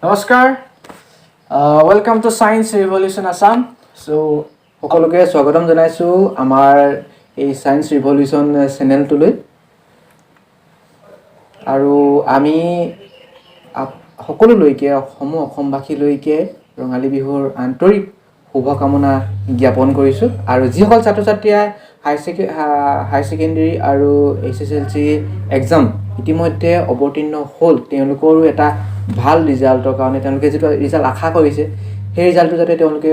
Namaskar. Welcome to Science Revolution Assam. So, সকলোকে স্বাগতম জনাইছো আমাৰ এই সায়েন্স ৰিভলিউচন চেনেলটোলৈ আৰু আমি সকলোলৈকে অসমবাসীলৈকে ৰঙালী বিহুৰ আন্তৰিক শুভকামনা জ্ঞাপন কৰিছো আৰু যিসকল ছাত্ৰ-ছাত্ৰীয়ে হাই সেকেন্ডাৰী আৰু HSLC এক্সাম ইতিমধ্যে অৱতীৰ্ণ হ'ল তেওঁলোকৰো এটা ভাল ৰিজাল্টৰ কাৰণে তেওঁলোকে যেটো ৰিজাল্ট আশা কৰিছে সেই ৰিজাল্টটো যাতে তেওঁলোকে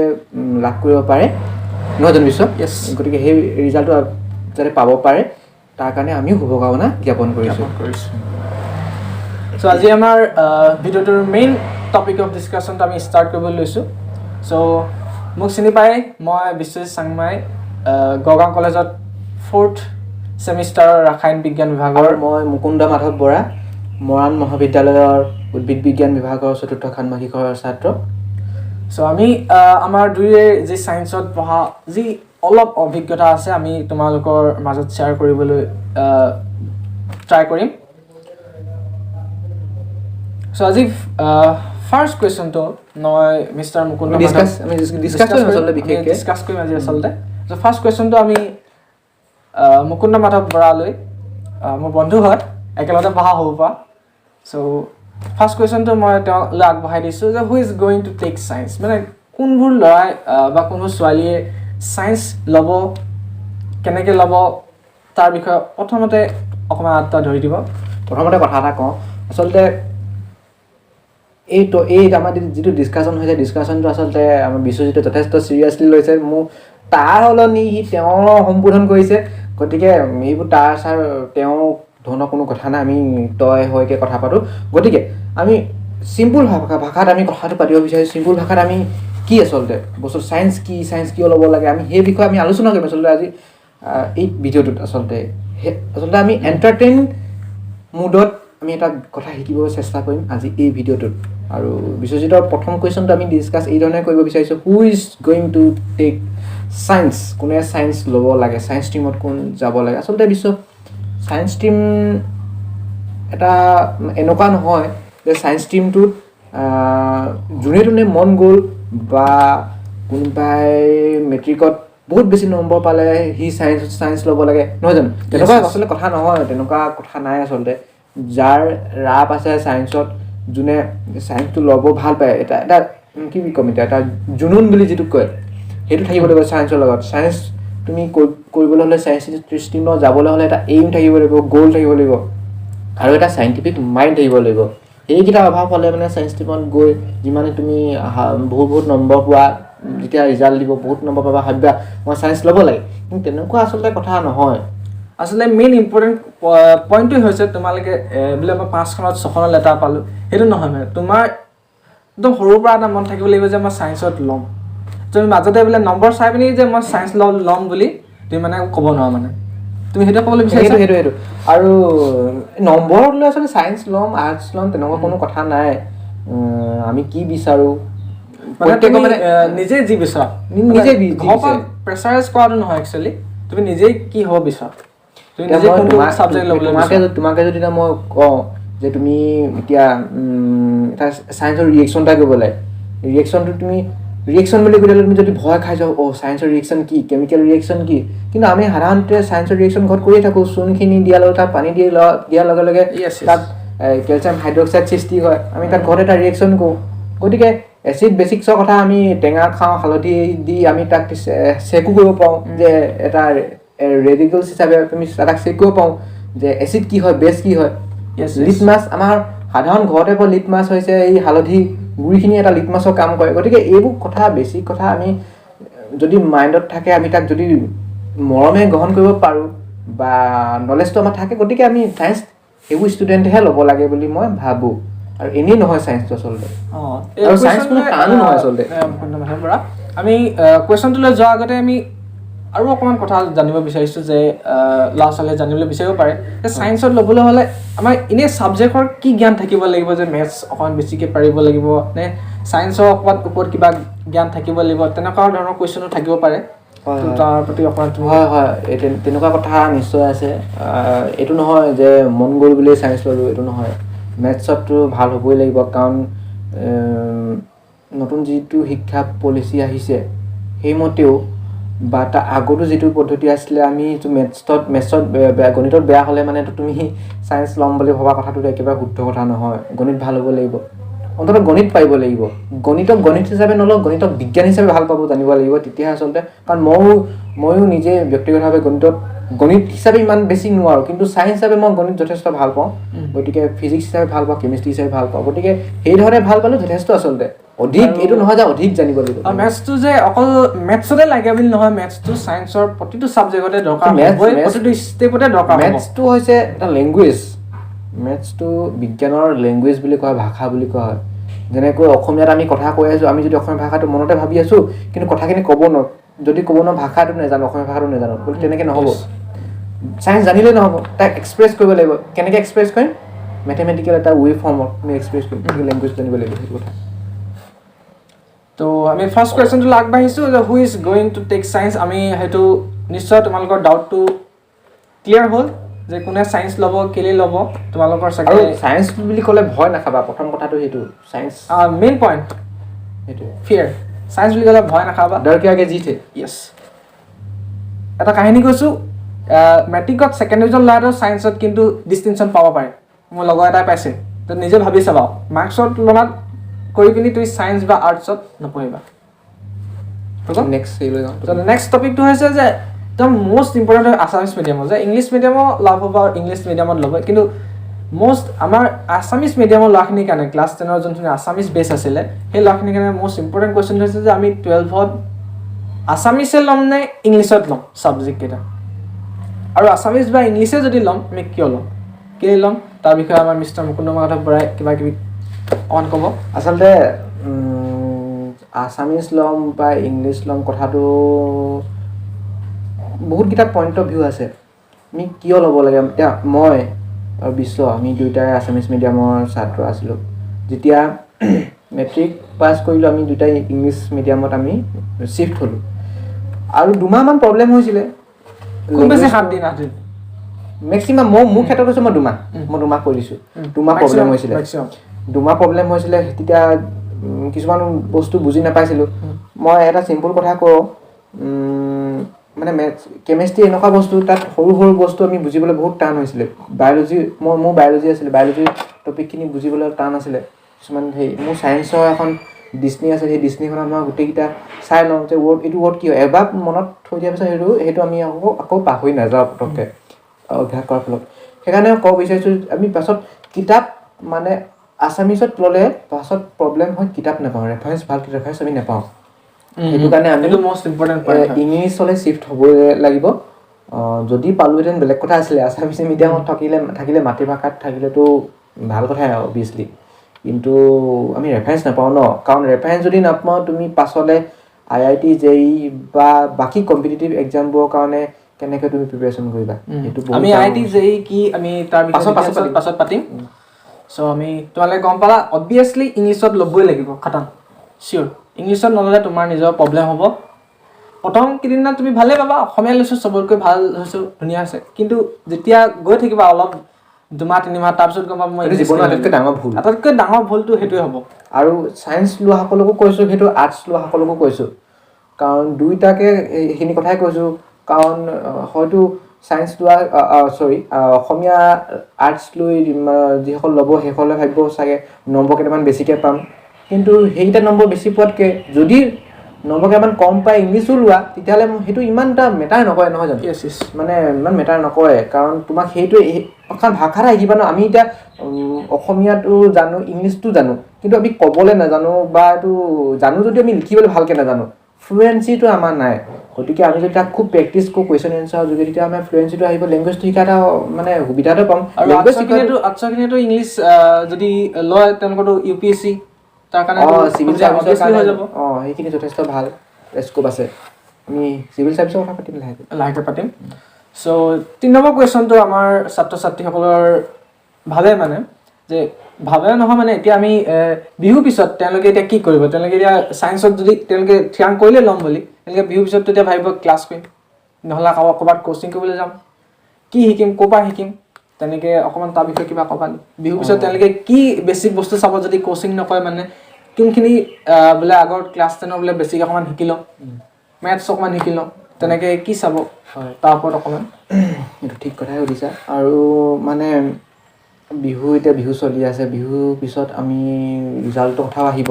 লাভ কৰিব পাৰে নজন বিশ্ব গতিকে সেই ৰিজাল্টটো যাতে পাব পাৰে তাৰ কাৰণে আমি শুভকামনা জ্ঞাপন কৰিছো So আজি আমাৰ ভিডিওটোৰ মেইন টপিক অফ ডিসকাশনটো আমি স্টাৰ্ট কৰিবলৈ লৈছো সো মোক চিনি পাই মই বিশ্বজিৎ চাংমাই গগাং কলেজত 4th সেমিষ্টাৰৰ ৰাসায়ন বিজ্ঞান বিভাগৰ মই মুকুন্দ মাধৱ বৰা মৰাণ মহাবিদ্যালয়ৰ উদ্ভিদ বিজ্ঞান বিভাগৰ 4th ষান্মাসিকৰ ছাত্ৰ সো আমি আমাৰ দুয়ে যে সায়েন্সত পঢ়া যি অলপ অভিজ্ঞতা আছে আমি তোমালোকৰ মাজত শেয়াৰ কৰিবলৈ ট্ৰাই কৰিম সো আজি ফাৰ্স্ট কোৱেশ্চনটো মই মিস্টাৰ মুকুন্দ ডিসকাস কৰিম আজি আসলতে সো ফাৰ্স্ট কোৱেশ্চনটো আমি মুকুন্দ মাধৱ বৰালৈ মোৰ বন্ধু হয় একেলগতে পঢ়া হ'ব পা সো ফাৰ্স্ট কোৱেশ্চনটো মই তেওঁলৈ আগবঢ়াই দিছো যে who is going to take science মানে কোনবোৰ লৰাই বা কোনবোৰ ছোৱালীয়ে সায়েন্স ল'ব কেনেকৈ ল'ব তাৰ বিষয়ে প্ৰথমতে অকমান আত্মা ধৰি দিব প্ৰথমতে কথা এটা কওঁ আসলতে এই আমাৰ যেটো ডিসকাশন হৈছে ডিসকাশনটো আসলতে আমাৰ বিশ্বজিতে যথেষ্ট সিৰিয়াসলি লৈছে মোৰ তাৰ হলনি হি তেওঁ সম্বোধন কৰিছে গতিকে এইবোৰ তাৰ ছাৰ তেওঁ ধৰণৰ কোনো কথা না আমি তয় হয়কে কথা পাতো গতিকে আমি সিম্পল ভাষাত আমি কথাটো পাতিব বিচাৰিছো সিম্পল ভাষাত আমি কি আসলতে বস্তু সায়েন্স কি ল'ব লাগে আমি সেই বিষয়ে আমি আলোচনা কৰিম আসলতে আজি এই ভিডিওটোত আসলতে আমি এন্টাৰটেইন মুডত আমি এটা কথা শিকিব চেষ্টা কৰিম আজি এই ভিডিওটোত আৰু বিশ্বজিতৰ প্ৰথম কোৱেশ্চনটো আমি ডিসকাস এই ধৰণে কৰিব বিচাৰিছো who is going to take science কোনে সায়েন্স ল'ব লাগে সায়েন্স টিমত কোন যাব লাগে আসলতে বিশ্ব সায়েন্স টিম এটা এনেকুৱা নহয় যে সায়েন্স টিমটোত যোনে মন গ'ল বা কোনবাই মেট্ৰিকত বহুত বেছি নম্বৰ পালে হি সায়েন্স ল'ব লাগে নহয় জানো তেনেকুৱা আসলে কথা নহয় তেনেকুৱা কথা নাই আসলতে যাৰ ৰাপ আছে সায়েন্সত যোনে সায়েন্সটো ল'ব ভাল পায় এটা কি কম এটা জুনুন বুলি যেটো কয় হেতু থাকিব লাগিব সায়েন্সৰ লগত সায়েন্স তুমি কৰিবলৈ হলে সায়েন্স ষ্ট্ৰীমত যাবলৈ হলে এটা এইম থাকিব লাগিব গোল থাকিব লাগিব আৰু এটা সাইন্টিফিক মাইন্ড থাকিব লাগিব এইকেইটা অভাৱ হলে মানে সায়েন্স ষ্ট্ৰীমত গৈ যিমানে তুমি বহুত নম্বৰ পোৱা যেতিয়া ৰিজাল্ট দিব বহুত নম্বৰ পাবা ভাবিবা মই সায়েন্স ল'ব লাগে কিন্তু তেনেকুৱা আসলে কথা নহয় আসলে মেইন ইম্পৰ্টেন্ট পইণ্টটো হৈছে তোমালোকে বোলে মই 5খনত 6খনত লেটাৰ পালো হেতু নহয় মানে তোমাৰ একদম সৰুৰ পৰা এটা মন থাকিব লাগিব যে মই সায়েন্সত ল'ম তুমি মাজতে বোলে নম্বৰ চাই পিনি যে মই সায়েন্স ল'ম বুলি তুমি মানে ক'ব নোৱাৰা মানে তুমি হেতু ক'বলৈ বিচাৰিছা হেতু আৰু নম্বৰ লৈ আসলে সায়েন্স ল'ম আৰ্টছ ল'ম তেনেকুৱা কোনো কথা নাই আমি কি বিচাৰো মানে তুমি নিজে যি বিচাৰা নিজে প্ৰেছাৰাইজ কৰাটো নহয় একচুয়ালি তুমি নিজে কি হ'ব বিচাৰা তুমি নিজে কোনটো সাবজেক্ট ল'বলৈ তোমাকে যদি মই কওঁ যে তুমি এতিয়া এটা সায়েন্সৰ ৰিএকচন এটা কৰিব লাগে ৰিএকচনটো তুমি ৰিএকচন বুলি ক'লে তুমি যদি ভয় খাই যাও সায়েন্সৰ ৰিএকচন কি কেমিক্যাল ৰিএকচন কি কিন্তু আমি সাধাৰণতে সায়েন্সৰ ৰিএকচন ঘৰত কৰিয়ে থাকো চূণখিনি দিয়াৰ লগত পানী দিয়াৰ লগে লগে তাত ক্যালচিয়াম হাইড্ৰক্সাইড সৃষ্টি হয় আমি তাত ঘৰত এটা ৰিএকচন কৰোঁ গতিকে এসিড বেসিক্সৰ কথা আমি টেঙা খাওঁ হালধি দি আমি তাক চেকো কৰিব পাওঁ যে এটা ৰেডিকেলছ হিচাপে তুমি তাক চেক কৰিব পাওঁ যে এসিড কি হয় বেছ কি হয় লিটমাছ আমাৰ সাধাৰণ ঘৰতে পোৱা লিটমাছ হৈছে এই হালধি গুৰিখিনি এটা লিটমাছৰ কাম কৰে গতিকে এইবোৰ কথা বেছিক কথা আমি যদি মাইণ্ডত থাকে আমি তাক যদি মৰমে গ্ৰহণ কৰিব পাৰো বা নলেজটো আমাৰ থাকে গতিকে আমি সায়েন্স এইবোৰ ষ্টুডেণ্টহে ল'ব লাগে বুলি মই ভাবো আৰু এনেই নহয় সায়েন্সটো আসলতে আৰু সায়েন্স কোনো কানো নহয় আসলতে আমি কোৱেশ্চনটোলৈ যোৱাৰ আগতে আমি আৰু অকমান কথা জানিব বিচাৰিছো যে লাষ্টলৈ জানিবলৈ বিচাৰিব পাৰে যে সায়েন্সত ল'বলৈ হলে আমাৰ ইনে সাবজেক্টৰ কি জ্ঞান থাকিব লাগিব যে মেথছ অকমান বেছিকৈ পাৰিব লাগিব নে সায়েন্সৰ অকমান ওপৰত কিবা জ্ঞান থাকিব লাগিব তেনেকুৱা ধৰণৰ কোৱেশ্চনো থাকিব পাৰে তাৰ প্ৰতি অকমান হয় তেনেকুৱা কথা নিশ্চয় আছে এইটো নহয় যে মন গ'ল বুলি সায়েন্স ল'লো এইটো নহয় মেথছতো ভাল হ'বই লাগিব কাৰণ নতুন যিটো শিক্ষা পলিচি আহিছে সেইমতেও বা তাৰ আগতো যিটো পদ্ধতি আছিলে আমি মেথছত গণিতত বেয়া হ'লে মানে তুমি ছায়েন্স ল'ম বুলি ভবা কথাটো একেবাৰে শুদ্ধ কথা নহয় গণিত ভাল হ'ব লাগিব অন্ততঃ গণিত পাৰিব লাগিব গণিতক গণিত হিচাপে নলওঁ গণিতক বিজ্ঞান হিচাপে ভাল পাব জানিব লাগিব তেতিয়াহে আচলতে কাৰণ ময়ো নিজে ব্যক্তিগতভাৱে গণিত হিচাপে ইমান বেছি নোৱাৰোঁ কিন্তু ছায়েন্স হিচাপে মই গণিত যথেষ্ট ভাল পাওঁ গতিকে ফিজিক্স হিচাপে ভাল পাওঁ কেমিষ্ট্ৰি হিচাপে ভাল পাওঁ গতিকে সেইধৰণে ভাল পালোঁ যথেষ্ট আচলতে অধিক এইটো নহয় যে অধিক জানিব লাগিব মেথছটো যে অকল মেথছতে লাগে বুলি নহয় মেথছটো ছায়েন্সৰ প্ৰতিটো ছাবজেক্টতে দৰকাৰ হ'বই প্ৰতিটো ষ্টেপতে দৰকাৰ হ'ব মেথছটো হৈছে এটা লেংগুৱেজ মেথছটো বিজ্ঞানৰ লেংগুৱেজ বুলি কোৱা হয় ভাষা বুলি কোৱা হয় যেনেকৈ অসমীয়াত আমি কথা কৈ আছোঁ আমি যদি অসমীয়া ভাষাটো মনতে ভাবি আছোঁ কিন্তু কথাখিনি ক'ব নোৱাৰোঁ যদি ক'ব নোৱাৰোঁ ভাষাটো নাজানো অসমীয়া ভাষাটো নাজানো গতিকে তেনেকৈ নহ'ব ছায়েন্স জানিলেই নহ'ব তাক এক্সপ্ৰেছ কৰিব লাগিব কেনেকৈ এক্সপ্ৰেছ কৰিম মেথমেটিকেল এটা ৱে ফৰ্মত আমি এক্সপ্ৰেছ কৰিম লেংগুৱেজ জানিব লাগিব সেইটো কথা তো আমি ফাৰ্ষ্ট কুৱেশ্যনটো আগবাঢ়িছোঁ যে who is going to take science আমি সেইটো নিশ্চয় তোমালোকৰ ডাউটটো ক্লিয়াৰ হ'ল যে কোনে ছায়েন্স ল'ব কেলৈ ল'ব তোমালোকৰ আৰু ছায়েন্স বুলি ক'লে ভয় নাখাবা প্ৰথম কথাটো সেইটো ছায়েন্স মেইন পইণ্ট সেইটোৱে ফিয়াৰ ছায়েন্স বুলি ক'লে ভয় নাখাবা ডৰ কে আগে জিতে য়েছ এটা কাহিনী কৈছোঁ মেট্ৰিকত ছেকেণ্ড ডিভিজন ল'ৰাটো ছায়েন্সত কিন্তু ডিষ্টিংশ্যন পাব পাৰে মোৰ লগৰ এটাই পাইছে তো নিজে ভাবি চাবা মাৰ্কছৰ তুলনাত কৰি পিনি তুমি ছায়েন্স বা আৰ্টছত নপঢ়িবা নেক্সট টপিকটো হৈছে যে একদম মষ্ট ইম্পৰ্টেণ্ট হয় আছামিজ মিডিয়ামৰ যে ইংলিছ মিডিয়ামৰ লাভ হ'ব আৰু ইংলিছ মিডিয়ামত ল'ব কিন্তু মষ্ট আমাৰ আছামিজ মিডিয়ামৰ ল'ৰাখিনিৰ কাৰণে ক্লাছ 10ৰ যোনখিনি আছামিজ বেছ আছিলে সেই ল'ৰাখিনিৰ কাৰণে মষ্ট ইম্পৰ্টেণ্ট কুৱেশ্যন হৈছে যে আমি 12ত আছামিজে ল'ম নে ইংলিছত ল'ম ছাবজেক্টকেইটা আৰু আছামিজ বা ইংলিছে যদি ল'ম আমি কিয় ল'ম কেলৈ ল'ম তাৰ বিষয়ে আমাৰ মিষ্টাৰ মুকুন্দ মাধৱ বৰাই কিবা কিবি অন ক'ব আচলতে আছামিজ ল'ম বা ইংলিছ ল'ম কথাটো বহুতকেইটা পইণ্ট অফ ভিউ আছে আমি কিয় ল'ব লাগে এতিয়া মই আৰু বিশ্ব আমি দুয়োটাই আছামিজ মিডিয়ামৰ ছাত্ৰ আছিলোঁ যেতিয়া মেট্ৰিক পাছ কৰিলোঁ আমি দুয়োটাই ইংলিছ মিডিয়ামত আমি শ্বিফ্ট হ'লোঁ আৰু দুমাহমান প্ৰব্লেম হৈছিলে খুব বেছি 7 দিন 8 দিন মেক্সিমাম মোৰ ক্ষেত্ৰত কৈছোঁ মই দুমাহ কৰি দিছোঁ দুমাহ প্ৰব্লেম হৈছিলে তেতিয়া কিছুমান বস্তু বুজি নাপাইছিলোঁ মই এটা চিম্পুল কথা কওঁ মানে কেমেষ্ট্ৰি এনেকুৱা বস্তু তাত সৰু সৰু বস্তু আমি বুজিবলৈ বহুত টান হৈছিলে বায়'লজি মোৰ বায়'লজি আছিলে বায়'লজিৰ টপিকখিনি বুজিবলৈ টান আছিলে কিছুমান মোৰ ছায়েন্সৰ এখন ডিস্নী আছে সেই ডিস্নীখনত মই গোটেইকেইটা চাই লওঁ যে এইটো ৱৰ্ড কি হয় এবাৰ মনত থৈ দিয়াৰ পিছত সেইটো আমি আকৌ পাহৰি নাযাওঁ পটককৈ অভ্যাস কৰাৰ ফলত সেইকাৰণে ক'ব বিচাৰিছোঁ আমি পাছত কিতাপ মানে আছামিজত ল'লে পাছত প্ৰব্লেম হয় কিতাপ নাপাওঁ ৰেফাৰেঞ্চ ভালকৈ ৰেফাৰেঞ্চ আমি নাপাওঁ সেইটো কাৰণে আমি মষ্ট ইম্পৰ্টেণ্ট পইণ্ট ইংলিছলৈ শ্বিফ্ট হ'বই লাগিব যদি পালোহেঁতেন বেলেগ কথা আছিলে আছামিজ মিডিয়ামত থাকিলে মাতৃভাষাত থাকিলেতো ভাল কথাই অভিয়াছলি কিন্তু আমি ৰেফাৰেঞ্চ নাপাওঁ ন কাৰণ ৰেফাৰেঞ্চ যদি নাপাওঁ তুমি পাছলৈ IIT JEE বা বাকী কম্পিটিটিভ এক্সামবোৰৰ কাৰণে কেনেকৈ তুমি প্ৰিপেৰেশ্যন কৰিবা সেইটো আমি IIT JEE কি আমি তাৰ বিষয়ে পাছত পাতিম চ' আমি তোমালোকে গম পালা অবভিয়াছলি ইংলিছত ল'বই লাগিব খাটাং চিয়'ৰ ইংলিছত নল'লে তোমাৰ নিজৰ প্ৰব্লেম হ'ব প্ৰথম কেইদিনমান তুমি ভালেই পাবা অসমীয়া লৈছোঁ চবতকৈ ভাল হৈছোঁ ধুনীয়া আছে কিন্তু যেতিয়া গৈ থাকিবা অলপ 2-3 মাহ তাৰপিছত গম পাবা মই জীৱনৰ আটাইতকৈ ডাঙৰ ভুলটো সেইটোৱে হ'ব আৰু ছায়েন্স লোৱাসকলকো কৈছোঁ সেইটো আৰ্টছ লোৱাসকলকো কৈছোঁ কাৰণ দুইটাকে এইখিনি কথাই কৈছোঁ কাৰণ হয়তো ছায়েন্স লোৱা অসমীয়া আৰ্টছ লৈ যিসকল ল'ব সেইসকলে ভাবিব চাগে নম্বৰ কেইটামান বেছিকৈ পাম কিন্তু সেইকেইটা নম্বৰ বেছি পোৱাতকৈ যদি নম্বৰ কেইটামান কম পাই ইংলিছো লোৱা তেতিয়াহ'লে সেইটো ইমান এটা মেটাৰ নকৰে নহয় জানো মানে ইমান মেটাৰ নকৰে কাৰণ তোমাক সেইটোৱে কাৰণ ভাষা এটা শিকিবা ন আমি এতিয়া অসমীয়াটো জানো ইংলিছটো জানো কিন্তু আমি ক'বলৈ নাজানো বা এইটো জানো যদিও আমি লিখিবলৈ ভালকৈ নাজানো ফ্লুৱেঞ্চিটো আমাৰ নাই গতিকে আমি যদি তাক খুব প্ৰেক্টিছ কৰোঁ কুৱেশ্যন এনচাৰ যোগে তেতিয়া আমাৰ ফ্লুৱেঞ্চিটো আহিব লেংগুৱেজটো শিকা এটা মানে সুবিধাটো পাম আৰু আৰ্টছৰখিনিয়েতো ইংলিছ যদি লয় তেওঁলোকৰতো UPSC তাৰ কাৰণে চিভিল চাৰ্ভিচৰ কাৰণে হৈ যাব সেইখিনি যথেষ্ট ভাল স্কোপ আছে আমি চিভিল চাৰ্ভিচৰ কথা পাতিম লাহেকৈ পাতিম চ' 3 নম্বৰ কুৱেশ্যনটো আমাৰ ছাত্ৰ ছাত্ৰীসকলৰ ভাবে নহয় মানে এতিয়া আমি বিহুৰ পিছত তেওঁলোকে এতিয়া কি কৰিব তেওঁলোকে এতিয়া ছায়েন্সত যদি তেওঁলোকে থিৰাং কৰিলে ল'ম বুলি তেওঁলোকে বিহুৰ পিছত তেতিয়া ভাবিব ক্লাছ কৰিম নহ'লে ক'ৰবাত কোচিং কৰিবলৈ যাম কি শিকিম ক'ৰ পৰা শিকিম তেনেকৈ অকণমান তাৰ বিষয়ে কিবা ক'বা বিহুৰ পিছত তেওঁলোকে কি বেছিক বস্তু চাব যদি কোচিং নকৰে মানে কোনখিনি বোলে আগৰ ক্লাছ 10 বোলে বেছিক অকণমান শিকি লওঁ মেথছ অকণমান শিকি লওঁ তেনেকৈ কি চাব তাৰ ওপৰত অকণমান এইটো ঠিক কথাই সুধিছা আৰু মানে বিহু এতিয়া বিহু চলি আছে বিহুৰ পিছত আমি ৰিজাল্টৰ কথাও আহিব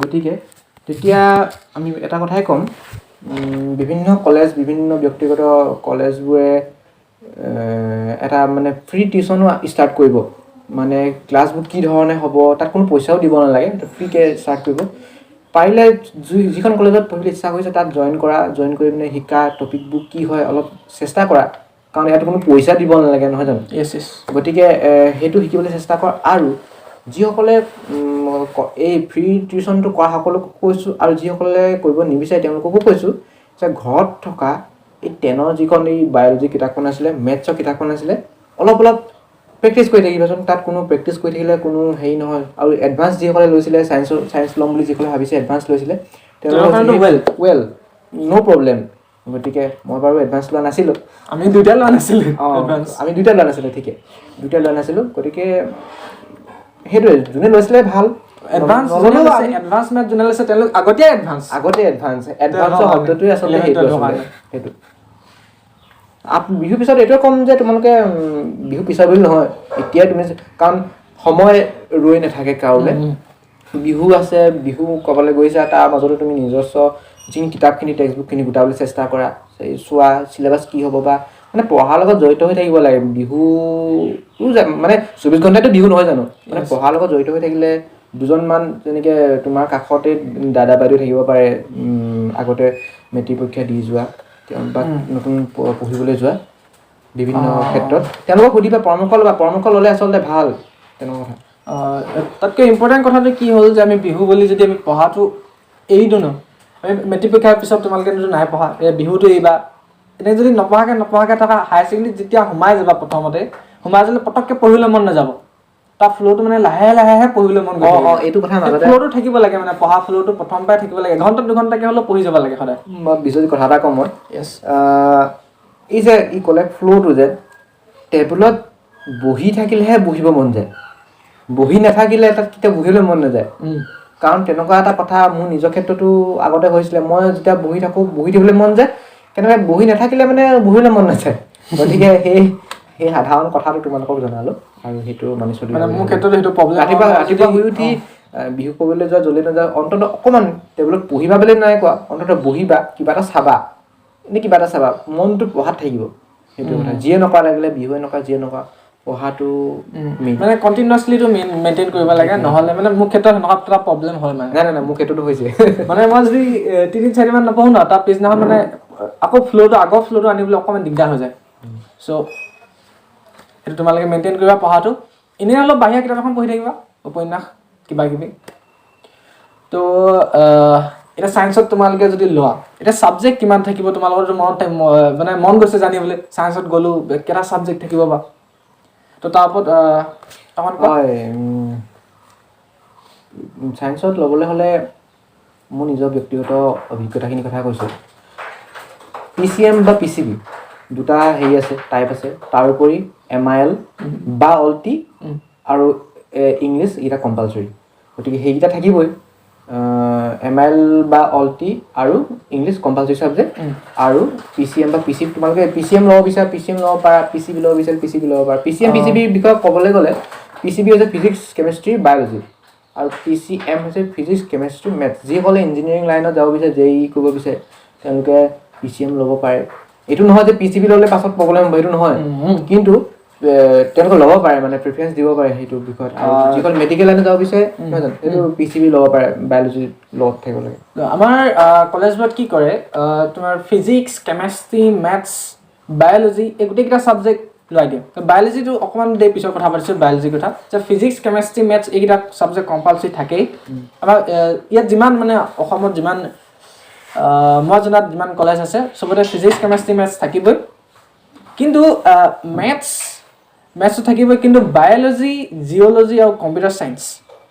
গতিকে তেতিয়া আমি এটা কথাই ক'ম বিভিন্ন কলেজ বিভিন্ন ব্যক্তিগত কলেজবোৰে এটা মানে ফ্ৰী টিউশ্যনো ষ্টাৰ্ট কৰিব মানে ক্লাছবোৰ কি ধৰণে হ'ব তাত কোনো পইচাও দিব নালাগে ফ্ৰীকৈ ষ্টাৰ্ট কৰিব পাৰিলে যিখন কলেজত পঢ়িবলৈ ইচ্ছা কৰিছে তাত জইন কৰি পিনে শিকা টপিকবোৰ কি হয় অলপ চেষ্টা কৰা কাৰণ ইয়াত কোনো পইচা দিব নালাগে নহয় জানো গতিকে সেইটো শিকিবলৈ চেষ্টা কৰ আৰু যিসকলে এই ফ্ৰী টিউশ্যনটো কৰা সকলোকে কৈছোঁ আৰু যিসকলে কৰিব নিবিচাৰে তেওঁলোককো কৈছোঁ যে ঘৰত থকা এই 10ৰ যিখন এই বায়'লজি কিতাপখন আছিলে মেথছৰ কিতাপখন আছিলে অলপ প্ৰেক্টিছ কৰি থাকিবাচোন তাত কোনো প্ৰেক্টিছ কৰি থাকিলে কোনো হেৰি নহয় আৰু এডভান্স যিসকলে লৈছিলে চায়েন্স ল'ম বুলি যিসকলে ভাবিছে এডভান্স লৈছিলে তেওঁলোকৰ ৱেল ন' প্ৰব্লেম গতিকে মই বাৰু এডভান্স লোৱা নাছিলোঁ আমি দুইটা লোৱা নাছিলোঁ ঠিকে দুইটা লোৱা নাছিলোঁ গতিকে সেইটোৱে যোনে লৈছিলে ভাল এডভান্স মেথ যোনে লৈছে তেওঁলোক আগতে এডভান্সৰ শব্দটোৱে আচলতে সেইটো বিহুৰ পিছত এইটোৱে ক'ম যে তোমালোকে বিহু পিছত বুলি নহয় এতিয়াই তুমি কাৰণ সময় ৰৈ নাথাকে কাৰোলৈ বিহু আছে বিহু ক'বলৈ গৈছা তাৰ মাজতো তুমি নিজস্ব যিখিনি কিতাপখিনি টেক্সটবুকখিনি গোটাবলৈ চেষ্টা কৰা চোৱা চিলেবাছ কি হ'ব বা মানে পঢ়াৰ লগত জড়িত হৈ থাকিব লাগে বিহু মানে 24 ঘণ্টাটো বিহু নহয় জানো মানে পঢ়াৰ লগত জড়িত হৈ থাকিলে দুজনমান যেনেকৈ তোমাৰ কাষতে দাদা বাইদেউ থাকিব পাৰে আগতে মেট্ৰিক পৰীক্ষা দি যোৱা বা নতুন পঢ়িবলৈ যোৱা বিভিন্ন ক্ষেত্ৰত তেওঁলোকক সুধিবা পৰামৰ্শ ল'লে আচলতে ভাল তেনেকুৱা কথা তাতকৈ ইম্পৰ্টেণ্ট কথাটো কি হ'ল যে আমি বিহু বুলি যদি আমি পঢ়াটো এৰি দিওঁ ন আমি মেট্ৰিক পৰীক্ষাৰ পিছত তোমালোকে যদি নাই পঢ়া বিহুটো এৰিবা এনেকৈ যদি নপঢ়াকৈ থকা হায়াৰ ছেকেণ্ডেৰীত যেতিয়া সোমাই যাবা প্ৰথমতে সোমাই যালে পটককৈ পঢ়িবলৈ মন নাযাব তাৰ ফ্ল'টো মানে লাহে পঢ়িবলৈ মন গ'ব এইটো কথা ফ্ল'টো থাকিব লাগে মানে পঢ়া ফ্ল'টো প্ৰথম পৰাই থাকিব লাগে এঘণ্টা দুঘণ্টাকৈ হ'লেও পঢ়ি যাব লাগে সদায় মই বিশ্বজিৎ কথা এটা কম মই এই যে ই ক'লে ফ্ল'টো যে টেবুলত বহি থাকিলেহে বহিব মন যায় বহি নাথাকিলে তাত কেতিয়া বহিবলৈ মন নাযায় কাৰণ তেনেকুৱা এটা কথা মোৰ নিজৰ ক্ষেত্ৰতো আগতে হৈছিলে মই যেতিয়া বহি থাকিবলৈ মন যায় কেনেকৈ বহি নাথাকিলে মানে বহিবলৈ মন নাযায় গতিকে সেই সাধাৰণ কথাটো তোমালোকক জনালোঁ আৰু সেইটো মানি চলিব মানে মোৰ ক্ষেত্ৰত সেইটো প্ৰব্লেম ৰাতিপুৱা শুই উঠি বিহু কৰিবলৈ যোৱা জ্বলি নাযাওঁ অন্ততঃ অকণমান টেবুলত পঢ়িবা বুলি নাই কোৱা অন্ততঃ বহিবা কিবা এটা চাবা মনটো পঢ়াত থাকিব সেইটো কথা যিয়ে নকৰা লাগিলে বিহুৱে নকৰা যিয়ে নকৰা পঢ়াটো মানে কণ্টিনিউৱাছলিটো মেইনটেইন কৰিব লাগে নহ'লে মানে মোৰ ক্ষেত্ৰত সেনেকুৱা এটা প্ৰব্লেম হয় মানে নাই মোৰ ক্ষেত্ৰতো হৈছে মানে মই যদি 3-4দিনমান নপঢ়োঁ ন তাৰ পিছদিনাখন মানে আকৌ আগৰ ফ্ল'টো আনিবলৈ অকণমান দিগদাৰ হৈ যায় চ' সেইটো তোমালোকে মেইনটেইন কৰিবা পঢ়াটো এনেই অলপ বাহিৰা কিতাপ এখন পঢ়ি থাকিবা উপন্যাস কিবা কিবি তো এতিয়া ছায়েন্সত তোমালোকে যদি লোৱা এতিয়া ছাবজেক্ট কিমান থাকিব তোমালোকৰ মানে মন গৈছে জানিবলৈ ছায়েন্সত গ'লোঁ কেইটা ছাবজেক্ট থাকিব বা তো তাৰ ওপৰত ছায়েন্সত ল'বলৈ হ'লে মোৰ নিজৰ ব্যক্তিগত অভিজ্ঞতাখিনিৰ কথা কৈছোঁ PCM বা PCB দুটা হেৰি আছে টাইপ আছে তাৰোপৰি MIL বা অল্টি আৰু ইংলিছ এইকেইটা কম্পালচৰি গতিকে সেইকেইটা থাকিবই MIL বা অল্টি আৰু ইংলিছ কম্পালচৰি ছাবজেক্ট আৰু PCM বা PCB তোমালোকে PCM ল'ব বিচাৰা PCM ল'ব পাৰা PCB ল'ব বিচাৰা PCB ল'ব পাৰা PCBৰ বিষয়ে ক'বলৈ গ'লে PCB হৈছে ফিজিক্স কেমেষ্ট্ৰি বায়'লজি আৰু PCM হৈছে ফিজিক্স কেমেষ্ট্ৰি মেথছ যিসকলে ইঞ্জিনিয়াৰিং লাইনত যাব বিচাৰে JEE কৰিব বিচাৰে তেওঁলোকে PCM ল'ব পাৰে এইটো নহয় যে PCB ল'লে পাছত প্ৰব্লেম হ'ব সেইটো নহয় কিন্তু তেওঁলোকে ল'ব পাৰে মানে প্ৰিফাৰেঞ্চ দিব পাৰে সেইটো বিষয়ত আৰু যিসকল মেডিকেল লাইনত যাব বিচাৰে নহয় জানো সেইটো PCB ল'ব পাৰে বায়'লজি লগত থাকিব লাগে আমাৰ কলেজবোৰত কি কৰে তোমাৰ ফিজিক্স কেমেষ্ট্ৰি মেথছ বায়'লজি এই গোটেইকেইটা ছাবজেক্ট লোৱাই দিয়ে বায়'লজিটো অকণমান দেৰি পিছত কথা পাতিছোঁ বায়'লজিৰ কথা যে ফিজিক্স কেমেষ্ট্ৰি মেথছ এইকেইটা ছাবজেক্ট কম্পালচৰি থাকেই আমাৰ ইয়াত যিমান মানে অসমত যিমান মই জনাত যিমান কলেজ আছে চবতে ফিজিক্স কেমেষ্ট্ৰি মেথছ থাকিবই কিন্তু মেথছটো থাকিবই কিন্তু বায়'লজি জিঅ'লজি আৰু কম্পিউটাৰ চায়েন্স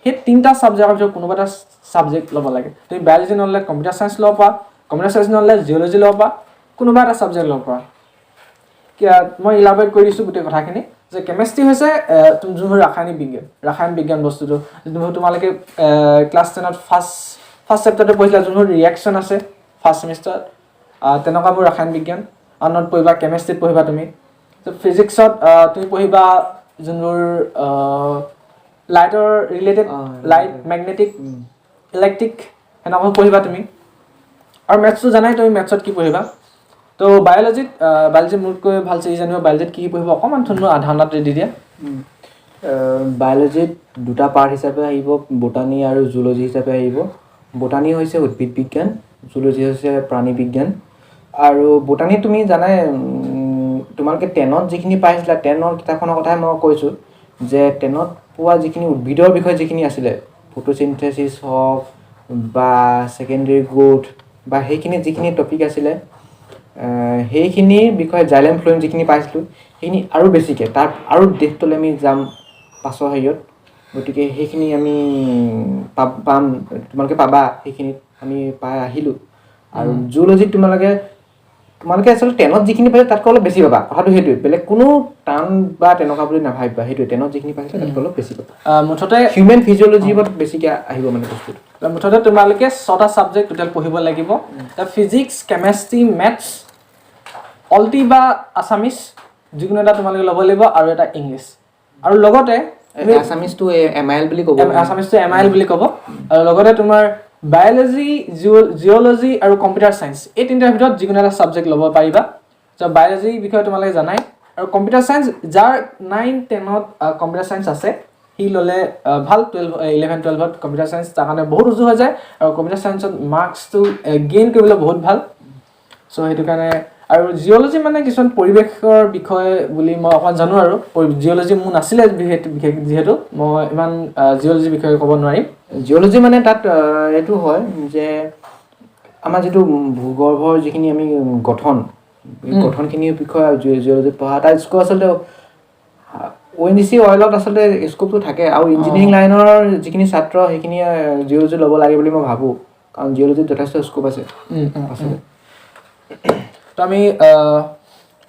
সেই তিনিটা ছাবজেক্টৰ ভিতৰত কোনোবা এটা ছাবজেক্ট ল'ব লাগে তুমি বায়'লজি নল'লে কম্পিউটাৰ চায়েন্স ল'ব পাৰা কম্পিউটাৰ চায়েন্স নল'লে জিঅ'লজি ল'ব পাৰা কোনোবা এটা ছাবজেক্ট ল'ব পাৰা মই ইলাবৰেট কৰি দিছোঁ গোটেই কথাখিনি যে কেমেষ্ট্ৰি হৈছে যোনবোৰ ৰাসায়নিক বিজ্ঞান বস্তুটো যোনবোৰ তোমালোকে ক্লাছ 10ত ফাৰ্ষ্ট চেপ্টাৰটো পঢ়িছিলা যোনবোৰ ৰিয়েকশ্যন আছে ফাৰ্ষ্ট ছেমিষ্টাৰ তেনেকুৱাবোৰ ৰাসায়নিক বিজ্ঞান আনত পঢ়িবা কেমেষ্ট্ৰিত পঢ়িবা তুমি ফিজিক্সত তুমি পঢ়িবা যোনবোৰ লাইটৰ ৰিলেটেড লাইট মেগনেটিক ইলেক্ট্ৰিক সেনেকুৱা পঢ়িবা তুমি আৰু মেথছটো জানাই তুমি মেথছত কি পঢ়িবা তো বায়'লজিত মোতকৈ ভাল চিৰি জানিব বায়'লজিত কি পঢ়িব অকণমান থুলমূল ধাৰণাটো দি দিয়া বায়'লজিত দুটা পাৰ্ট হিচাপে আহিব বটানী আৰু জুলজি হিচাপে আহিব বটানী হৈছে উদ্ভিদ বিজ্ঞান জুলজি হৈছে প্ৰাণী বিজ্ঞান আৰু বটানী তুমি জানাই তোমালোকে 10ত যিখিনি পাইছিলা 10ৰ কিতাপখনৰ কথাই মই কৈছোঁ যে 10ত পোৱা যিখিনি উদ্ভিদৰ বিষয়ে যিখিনি আছিলে ফটোচিনথেচিছ হওক বা ছেকেণ্ডেৰী গ্ৰোথ বা সেইখিনি যিখিনি টপিক আছিলে সেইখিনিৰ বিষয়ে জাইলেম ফ্ল'য়েম যিখিনি পাইছিলোঁ সেইখিনি আৰু বেছিকৈ তাৰ আৰু ডেপথলৈ আমি যাম পাছৰ হেৰিয়ত গতিকে সেইখিনি আমি পাম তোমালোকে পাবা সেইখিনিত আমি পাই আহিলোঁ আৰু জুলজিত তোমালোকে আচলতে 10ত যিখিনি পাইছে তাতকৈ অলপ বেছি পাবা কথাটো সেইটোৱে বেলেগ কোনো টান বা তেনেকুৱা বুলি নাভাবিবা সেইটোৱে 10ত যিখিনি পাইছে তাতকৈ অলপ বেছি পাবা মুঠতে হিউমেন ফিজিঅ'লজিত বেছিকৈ আহিব মানে বস্তুটো মুঠতে তোমালোকে 6টা ছাবজেক্ট টোটেল পঢ়িব লাগিব ফিজিক্স কেমেষ্ট্ৰি মেথছ অল্টি বা আছামিছ যিকোনো এটা তোমালোকে ল'ব লাগিব আৰু এটা ইংলিছ আৰু লগতে আছামিজটো MIL বুলি ক'ব আছামিজটো MIL বুলি ক'ব আৰু লগতে তোমাৰ বায়'লজি জিঅ'লজি আৰু কম্পিউটাৰ চায়েন্স এই তিনিটাৰ ভিতৰত যিকোনো এটা ছাবজেক্ট ল'ব পাৰিবা বায়'লজিৰ বিষয়ে তোমালোকে জানাই আৰু কম্পিউটাৰ চায়েন্স যাৰ 9-10ত কম্পিউটাৰ চায়েন্স আছে সি ল'লে ভাল 11-12ত কম্পিউটাৰ চায়েন্স তাৰ কাৰণে বহুত উজু হৈ যায় আৰু কম্পিউটাৰ চায়েন্সত মাৰ্কছটো গেইন কৰিবলৈ বহুত ভাল চ' সেইটো কাৰণে আৰু জিঅ'লজি মানে কিছুমান পৰিৱেশৰ বিষয় বুলি মই অকণমান জানো আৰু জিঅ'লজি মোৰ নাছিলে যিহেতু মই ইমান জিঅ'লজিৰ বিষয়ে ক'ব নোৱাৰিম জিঅ'লজি মানে তাত এইটো হয় যে আমাৰ যিটো ভূগৰ্ভৰ যিখিনি আমি গঠনখিনিৰ বিষয়ে জিঅ'লজিত পঢ়া এটা স্কোপ আচলতে ONGC অইলত আচলতে স্কোপটো থাকে আৰু ইঞ্জিনিয়াৰিং লাইনৰ যিখিনি ছাত্ৰ সেইখিনিয়ে জিঅ'লজি ল'ব লাগে বুলি মই ভাবোঁ কাৰণ জিঅ'লজিত যথেষ্ট স্কোপ আছে আচলতে তো আমি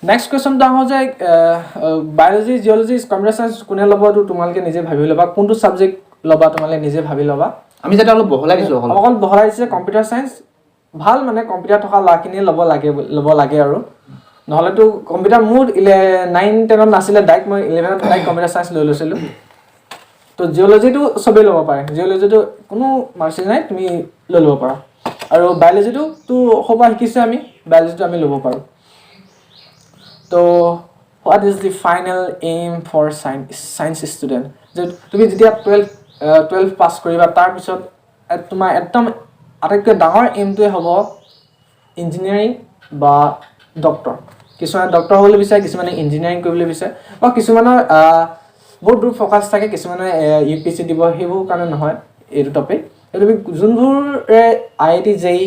নেক্সট কুৱেশ্যনটো আহোঁ যে বায়'লজি জিঅ'লজি কম্পিউটাৰ চায়েন্স কোনে ল'ব এইটো তোমালোকে নিজে ভাবি ল'বা কোনটো ছাবজেক্ট ল'বা তোমালোকে নিজে ভাবি ল'বা আমি যাতে অলপ বহলাই দিছোঁ অকল বহলাই দিছে কম্পিউটাৰ চায়েন্স ভাল মানে কম্পিউটাৰ থকা ল'ৰাখিনিয়ে ল'ব লাগে আৰু নহ'লেতো কম্পিউটাৰ মোৰ 9-10ত নাছিলে ডাইৰেক্ট মই 11ত ডাইৰেক্ট কম্পিউটাৰ চায়েন্স লৈ লৈছিলোঁ তো জিঅ'লজিটো চবেই ল'ব পাৰে জিঅ'লজিটো কোনো মাৰ্কছ নাই তুমি লৈ ল'ব পাৰা আৰু বায়'লজিটোতো সবা শিকিছোঁ আমি বায়'লজিটো আমি ল'ব পাৰোঁ তো what is the final aim for science student যে তুমি যেতিয়া 12 পাছ কৰিবা তাৰপিছত তোমাৰ একদম আটাইতকৈ ডাঙৰ এইমটোৱে হ'ব ইঞ্জিনিয়াৰিং বা ডক্টৰ কিছুমানে ডক্টৰ হ'বলৈ বিচাৰে কিছুমানে ইঞ্জিনিয়াৰিং কৰিবলৈ বিচাৰে বা কিছুমানৰ বহুত দূৰ ফ'কাছ থাকে কিছুমানে UPSC দিব সেইবোৰ কাৰণে নহয় এইটো টপিক এইটো যোনবোৰে IIT JEE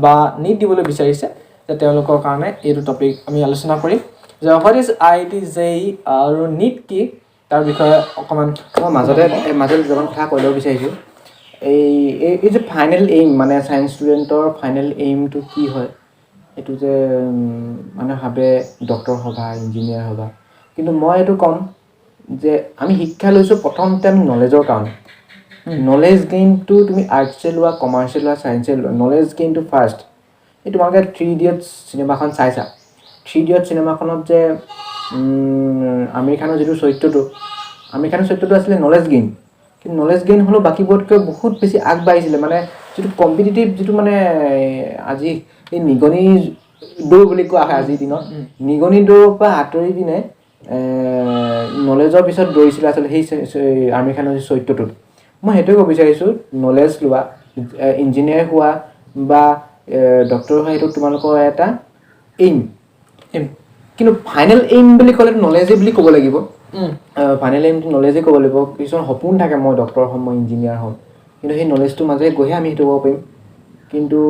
বা NEET দিবলৈ বিচাৰিছে যে তেওঁলোকৰ কাৰণে এইটো টপিক আমি আলোচনা কৰিম যে হোৱাট ইজ IIT JEE আৰু NEET কি তাৰ বিষয়ে অকণমান মই মাজতে দুটামান কথা কৈ ল'ব বিচাৰিছোঁ এই যে ফাইনেল এইম মানে চায়েন্স ষ্টুডেণ্টৰ ফাইনেল এইমটো কি হয় এইটো যে মানে ভাবে ডক্টৰ হ'বা ইঞ্জিনিয়াৰ হ'বা কিন্তু মই এইটো ক'ম যে আমি শিক্ষা লৈছোঁ প্ৰথমতে আমি নলেজৰ কাৰণে নলেজ গেইনটো তুমি আৰ্টছে লোৱা কমাৰ্চে লোৱা চায়েন্সে লোৱা নলেজ গেইনটো ফাৰ্ষ্ট এই তোমালোকে 3 ইডিয়টছ চিনেমাখন চাইছা 3 ইডিয়টছ চিনেমাখনত যে আমিৰ খানৰ যিটো চৰিত্ৰটো আছিলে নলেজ গেইন কিন্তু নলেজ গেইন হ'লেও বাকীবোৰতকৈ বহুত বেছি আগবাঢ়িছিলে মানে যিটো কম্পিটিটিভ যিটো মানে আজি এই নিগনি দৌৰ বুলি কোৱা হয় আজিৰ দিনত নিগনি দৌৰৰ পৰা আঁতৰি পিনে নলেজৰ পিছত দৌৰিছিলে আচলতে সেই আমিৰ খানৰ যি চৰিত্ৰটোত মই সেইটোৱে ক'ব বিচাৰিছোঁ নলেজ লোৱা ইঞ্জিনিয়াৰ হোৱা বা ডক্টৰ হোৱা সেইটো তোমালোকৰ এটা এইম কিন্তু ফাইনেল এইম বুলি ক'লে নলেজে বুলি ক'ব লাগিব ফাইনেল এইমটো নলেজে ক'ব লাগিব কিছুমান সপোন থাকে মই ডক্টৰ হ'ম মই ইঞ্জিনিয়াৰ হ'ম কিন্তু সেই নলেজটোৰ মাজেৰে গৈহে আমি সেইটো ক'ব পাৰিম কিন্তু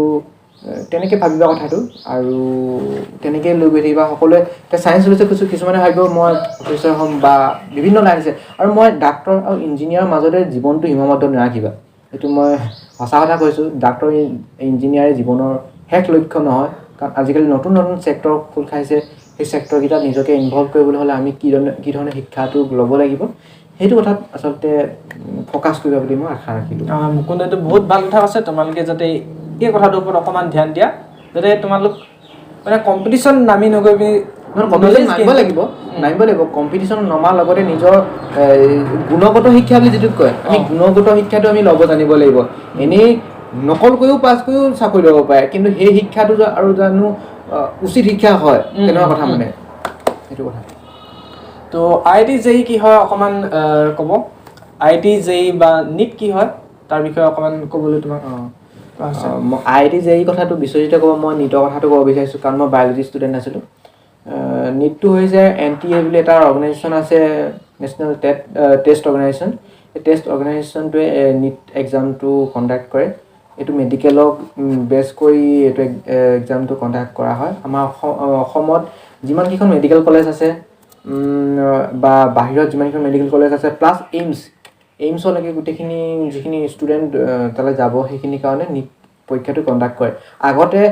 তেনেকৈ ভাবিবা কথাটো আৰু তেনেকৈ লৈ গৈ থাকিবা সকলোৱে এতিয়া চায়েন্স লৈছে কিছুমানে ভাবিব মই প্ৰফেচৰ হ'ম বা বিভিন্ন লাইন আছে আৰু মই ডাক্তৰ আৰু ইঞ্জিনিয়াৰৰ মাজতে জীৱনটো সীমাবদ্ধ নাৰাখিবা এইটো মই সঁচা কথা কৈছোঁ ডাক্তৰ ইঞ্জিনিয়াৰে জীৱনৰ শেষ লক্ষ্য নহয় কাৰণ আজিকালি নতুন চেক্টৰ খোল খাইছে সেই চেক্টৰকেইটাত নিজকে ইনভলভ কৰিবলৈ হ'লে আমি কি ধৰণে শিক্ষাটো ল'ব লাগিব সেইটো কথাত আচলতে ফ'কাছ কৰিব বুলি মই আশা ৰাখিলোঁ। মুকুন্দটো বহুত ভাল কথা আছে, তোমালোকে যাতে এই কথাটোৰ ওপৰত অকণমান ধ্যান দিয়া, যাতে তোমালোক মানে কম্পিটিশ্যন নামি নগৈ পিনি নামিব লাগিব কম্পিটিশ্যন নমাৰ লগতে নিজৰ গুণগত শিক্ষা বুলি যিটো কয় আমি গুণগত শিক্ষাটো আমি ল'ব জানিব লাগিব। এনেই নকল কৰিও পাছ কৰিও চাকৰি ল'ব পাৰে, কিন্তু সেই শিক্ষাটো আৰু জানো উচিত শিক্ষা হয় তেনেকুৱা কথা মানে সেইটো কথা। তো IIT JEE কি হয় অকণমান ক'ব, IIT JEE বা NEET কি হয় তাৰ বিষয়ে অকণমান ক'বলৈ তোমাক IIT JEE কথাটো বিশ্বজিতে ক'ব, মই নীটৰ কথাটো ক'ব বিচাৰিছোঁ কাৰণ মই বায়'লজি ষ্টুডেণ্ট আছিলোঁ। নীটটো হৈছে NTA বুলি এটা অৰ্গেনাইজেশ্যন আছে, নেশ্যনেল টেষ্ট অৰ্গেনাইজেশ্যন। এই টেষ্ট অৰ্গেনাইজেশ্যনটোৱে নীট এক্সামটো কণ্ডাক্ট কৰে। এইটো মেডিকেলক বেছ কৰি এইটো এক্সামটো কণ্ডাক্ট কৰা হয়। আমাৰ অসমত যিমানকেইখন মেডিকেল কলেজ আছে বা বাহিৰত যিমানকেইখন মেডিকেল কলেজ আছে প্লাছ এইমছলৈকে গোটেইখিনি যিখিনি ষ্টুডেণ্ট তালৈ যাব সেইখিনিৰ কাৰণে নীট পৰীক্ষাটো কণ্ডাক্ট কৰে। আগতে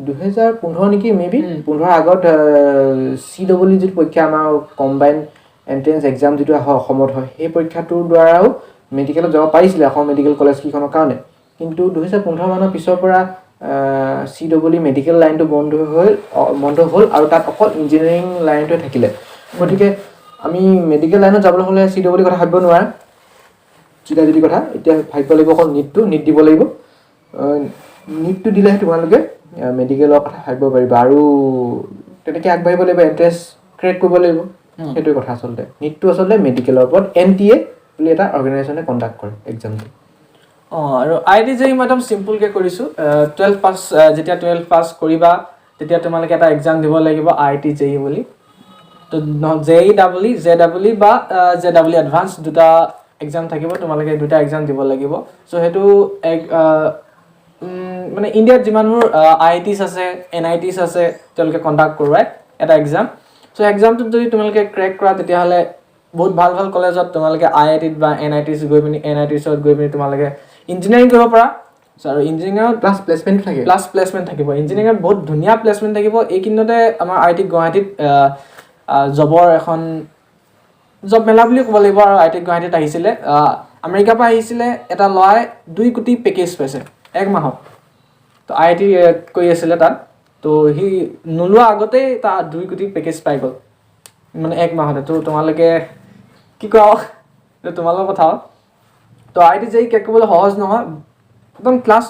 2015 নেকি মেবি 15 আগত CEE যিটো পৰীক্ষা আমাৰ কম্বাইন এণ্ট্ৰেঞ্চ এক্সাম যিটো অসমত হয় সেই পৰীক্ষাটোৰ দ্বাৰাও মেডিকেলত যাব পাৰিছিলে অসম মেডিকেল কলেজকেইখনৰ কাৰণে। কিন্তু 2015 মানৰ পিছৰ পৰা CEE মেডিকেল লাইনটো বন্ধ হ'ল আৰু তাত অকল ইঞ্জিনিয়াৰিং লাইনটোৱে থাকিলে। গতিকে আমি মেডিকেল লাইনত যাবলৈ হ'লে CEE কথা ভাবিব নোৱাৰা, চিধাচিধি কথা। এতিয়া ভাবিব লাগিব অকল নীট দিব লাগিব। নীটটো দিলেহে তোমালোকে মেডিকেলৰ কথা ভাবিব পাৰিবা আৰু তেনেকৈ আগবাঢ়িব লাগিব, এণ্ট্ৰেঞ্চ ক্ৰেক কৰিব লাগিব। সেইটোৱে কথা আচলতে। নীটটো আচলতে মেডিকেলৰ ওপৰত NTA বুলি এটা অৰ্গেনাইজেশ্যনে কণ্ডাক্ট কৰে এক্সামটো। আৰু IIT JEE মই একদম চিম্পুলকৈ কৰিছোঁ। 12 পাছ কৰিবা তেতিয়া তোমালোকে এটা এক্সাম দিব লাগিব IIT JEE বুলি। তো JEE বা JEE এডভান্স দুটা এক্সাম থাকিব, তোমালোকে দুটা এক্সাম দিব লাগিব। চ' সেইটো মানে ইণ্ডিয়াত যিমানবোৰ IITs আছে NITs আছে তেওঁলোকে কণ্ডাক্ট কৰোৱায় এটা এক্সাম। চ' এক্সামটোত যদি তোমালোকে ক্ৰেক কৰা তেতিয়াহ'লে বহুত ভাল ভাল কলেজত তোমালোকে IITত বা NITs গৈ পিনি তোমালোকে ইঞ্জিনিয়াৰিং কৰিব পাৰা। আৰু ইঞ্জিনিয়াৰিঙত প্লাছ প্লেচমেণ্ট থাকিব। ইঞ্জিনিয়াৰিঙত বহুত ধুনীয়া প্লেচমেণ্ট থাকিব। এইকেইদিনতে আমাৰ IIT গুৱাহাটীত জবৰ এখন জব মেলা বুলি ক'ব লাগিব। আৰু IIT গুৱাহাটীত আহিছিলে, আমেৰিকাৰ পৰা আহিছিলে এটা ল'ৰাই 2 কোটি পেকেজ পাইছে 1 মাহত। তো IIT কৰি আছিলে তাত, তো সি নোলোৱা আগতেই তাৰ 2 কোটি পেকেজ পাই গ'ল মানে 1 মাহতে। তো তোমালোকে কি কোৱা তোমালোকৰ কথা। তো IIT JEE ক্ৰেক কৰিবলৈ সহজ নহয়, একদম ক্লাছ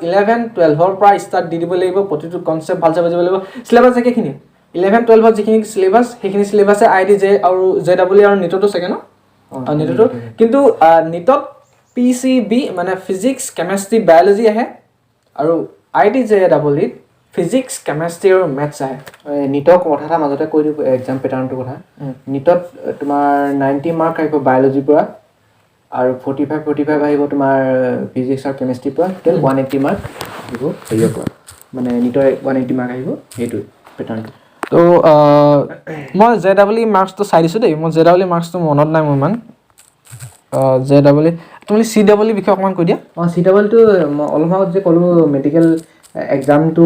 11-12ৰ পৰা ষ্টাৰ্ট দি দিব লাগিব। প্ৰতিটো কনচেপ্ট ভালছে বুজিব লাগিব। চিলেবাছ একেখিনি 11-12ত যিখিনি চিলেবাছ সেইখিনি চিলেবাছে IIT JEE আৰু JEE আৰু নীটতো চাগে ন নীটতো। কিন্তু নীটত PCB মানে ফিজিক্স কেমেষ্ট্ৰি বায়'লজি আহে আৰু IIT JEE ফিজিক্স কেমেষ্ট্ৰি আৰু মেথছ আহে। নীটৰ কথা এটা মাজতে কৈ দিওঁ এক্সাম পেটাৰ্ণটোৰ কথা। নীটত তোমাৰ 90 মাৰ্ক আহিব বায়'লজিৰ পৰা আৰু 45 আহিব তোমাৰ ফিজিক্স আৰু কেমেষ্ট্ৰিৰ পৰা, টোটেল 180 মাৰ্ক আহিব হেৰিয়ৰ পৰা, মানে নীটৰ 180 মাৰ্ক আহিব সেইটোৱে পেটাৰ্ণটো। তো মই JEE মাৰ্কছটো চাই দিছোঁ দেই, মই JEE মাৰ্কছটো মনত নাই মোৰ ইমান। JEE তুমি CEE বিষয়ে অকণমান কৈ দিয়া। CEEটো মই অলপ আগত যে ক'লোঁ মেডিকেল এক্সামটো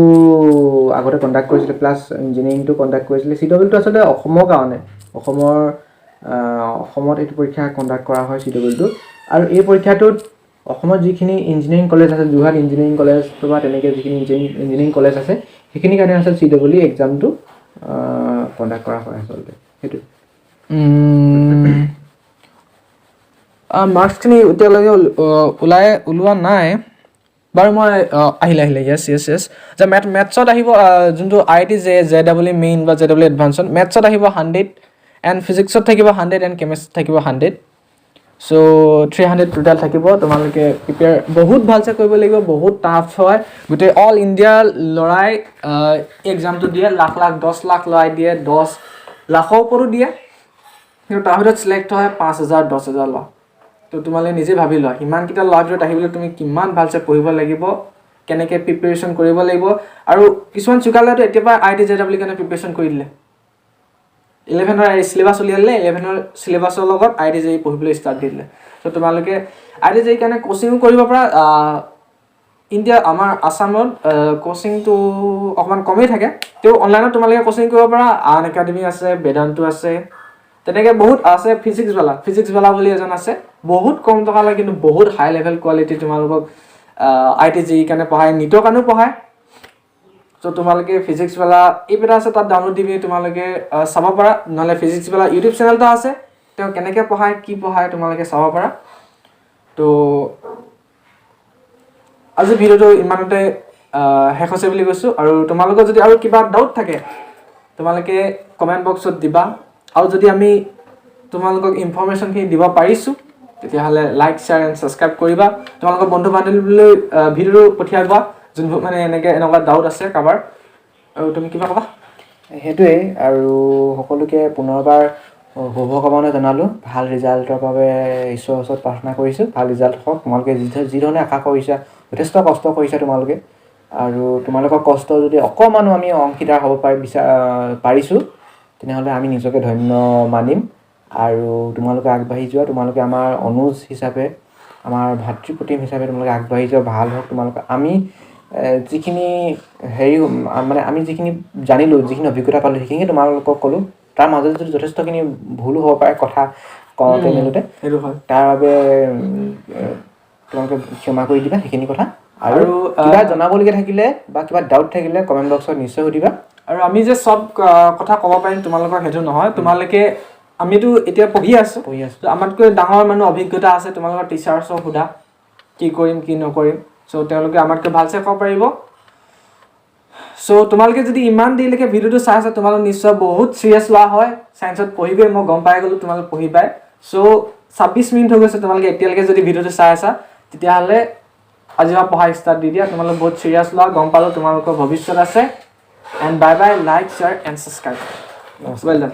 আগতে কণ্ডাক্ট কৰিছিলে প্লাছ ইঞ্জিনিয়াৰিংটো কণ্ডাক্ট কৰিছিলে। CEEটো আচলতে অসমৰ কাৰণে অসমত এইটো পৰীক্ষা কণ্ডাক্ট কৰা হয় CEEটো। আৰু এই পৰীক্ষাটোত অসমত যিখিনি ইঞ্জিনিয়াৰিং কলেজ আছে, যোৰহাট ইঞ্জিনিয়াৰিং কলেজ বা তেনেকৈ যিখিনি ইঞ্জিনিয়াৰিং কলেজ আছে সেইখিনিৰ কাৰণে আচলতে CEE এক্সামটো কণ্ডাক্ট কৰা হয় আচলতে সেইটো। মাৰ্কছখিনি এতিয়ালৈকে ওলোৱা নাই বাৰু। মই আহিলে য়েছ যে মেথছত আহিব যোনটো IIT JEE মেইন বা JEE এডভান্সত মেথছত আহিব 100 এণ্ড ফিজিক্সত থাকিব 100 এণ্ড কেমেষ্ট্ৰিত থাকিব 100। চ' 300 টোটেল থাকিব। তোমালোকে প্ৰিপেয়াৰ বহুত ভালছে কৰিব লাগিব, বহুত টাফ হয়। গোটেই অল ইণ্ডিয়াৰ ল'ৰাই এক্সামটো দিয়ে, লাখ 10 লাখ ল'ৰাই দিয়ে, 10 লাখৰ ওপৰতো দিয়ে। কিন্তু তাৰ ভিতৰত চিলেক্ট হয় 5,000 10,000 ল'ৰা। তো তোমালোকে নিজে ভাবি লোৱা সিমানকেইটা ল'ৰাৰ ভিতৰত আহিবলৈ তুমি কিমান ভালছে পঢ়িব লাগিব, কেনেকৈ প্ৰিপেৰেশ্যন কৰিব লাগিব। আৰু কিছুমান চোকা ল'ৰাটো এতিয়াৰ পৰা IIT JEE কাৰণে প্ৰিপেৰেশ্যন কৰি দিলে। 11ৰ চিলেবাছ উলিয়াই দিলে, 11ৰ চিলেবাছৰ লগত IIT JEE পঢ়িবলৈ ষ্টাৰ্ট দি দিলে। ত' তোমালোকে IIT JEE কাৰণে কোচিঙো কৰিব পাৰা, ইণ্ডিয়া আমাৰ আছামত কোচিংটো অকণমান কমেই থাকে তেওঁ অনলাইনত তোমালোকে কোচিং কৰিব পাৰা আন একাডেমি আছে বেদান্ত আছে তেনেকৈ বহুত আছে ফিজিক্সৱালা বুলি এজন আছে বহুত কম টকা লয় কিন্তু বহুত হাই লেভেল কোৱালিটি তোমালোকক IIT JEE কাৰণে পঢ়ায় নিটৰ কাৰণেও পঢ়ায় চ' তোমালোকে ফিজিক্সৱালা এইকেইটা আছে তাত ডাউনলোড দি পিনি তোমালোকে চাব পাৰা নহ'লে ফিজিক্সৱালা ইউটিউব চেনেল এটা আছে তেওঁ কেনেকৈ পঢ়ায় কি পঢ়ায় তোমালোকে চাব পাৰা তো আজি ভিডিঅ'টো ইমানতে শেষ হৈছে বুলি কৈছোঁ আৰু তোমালোকৰ যদি আৰু কিবা ডাউট থাকে তোমালোকে কমেণ্ট বক্সত দিবা আৰু যদি আমি তোমালোকক ইনফৰমেশ্যনখিনি দিব পাৰিছোঁ তেতিয়াহ'লে লাইক শ্বেয়াৰ এণ্ড ছাবস্ক্ৰাইব কৰিবা তোমালোকৰ বন্ধু বান্ধৱীলৈ ভিডিঅ'টো পঠিয়াবা যোনবোৰ মানে এনেকুৱা ডাউট আছে কাৰোবাৰ আৰু তুমি কিবা ক'বা সেইটোৱেই আৰু সকলোকে পুনৰবাৰ শুভকামনা জনালোঁ ভাল ৰিজাল্টৰ বাবে ঈশ্বৰৰ ওচৰত প্ৰাৰ্থনা কৰিছোঁ ভাল ৰিজাল্ট হওক তোমালোকে যি ধৰণে আশা কৰিছা যথেষ্ট কষ্ট কৰিছা তোমালোকে আৰু তোমালোকৰ কষ্ট যদি অকণমানো আমি অংশীদাৰ হ'ব পাৰিছোঁ তেনেহ'লে আমি নিজকে ধন্য মানিম আৰু তোমালোকে আগবাঢ়ি যোৱা তোমালোকে আমাৰ অনুজ হিচাপে আমাৰ ভাতৃপ্ৰতিম হিচাপে তোমালোকে আগবাঢ়ি যোৱা ভাল হওক তোমালোকে আমি যিখিনি মানে আমি যিখিনি জানিলোঁ যিখিনি অভিজ্ঞতা পালোঁ সেইখিনি তোমালোকক ক'লোঁ তাৰ মাজত যদি যথেষ্টখিনি ভুলো হ'ব পাৰে কথা কওঁতে মেলোঁতে সেইটো হয় তাৰ বাবে তোমালোকে ক্ষমা কৰি দিবা সেইখিনি কথা আৰু কিবা জনাবলগীয়া থাকিলে বা কিবা ডাউট থাকিলে কমেণ্ট বক্সত নিশ্চয় সুধিবা আৰু আমি যে চব কথা ক'ব পাৰিম তোমালোকৰ সেইটো নহয় তোমালোকে আমিতো এতিয়া পঢ়ি আছোঁ আমাতকৈ ডাঙৰ মানুহ অভিজ্ঞতা আছে তোমালোকৰ টিচাৰ্ছক সোধা কি কৰিম কি নকৰিম চ' তেওঁলোকে আমাতকৈ ভালছে ক'ব পাৰিব চ' তোমালোকে যদি ইমান দেৰিলৈকে ভিডিঅ'টো চাই আছা তোমালোক নিশ্চয় বহুত চিৰিয়াছ লোৱা হয় চায়েন্সত পঢ়িবই মই গম পাই গ'লোঁ তোমালোক পঢ়িবাই চ' 26 মিনিট হৈ গৈছে তোমালোকে এতিয়ালৈকে যদি ভিডিঅ'টো চাই আছা তেতিয়াহ'লে আজিৰ পৰা পঢ়া ষ্টাৰ্ট দি দিয়া তোমালোক বহুত চিৰিয়াছ লোৱা গম পালোঁ তোমালোকৰ ভৱিষ্যত আছে and bye bye like share and subscribe well done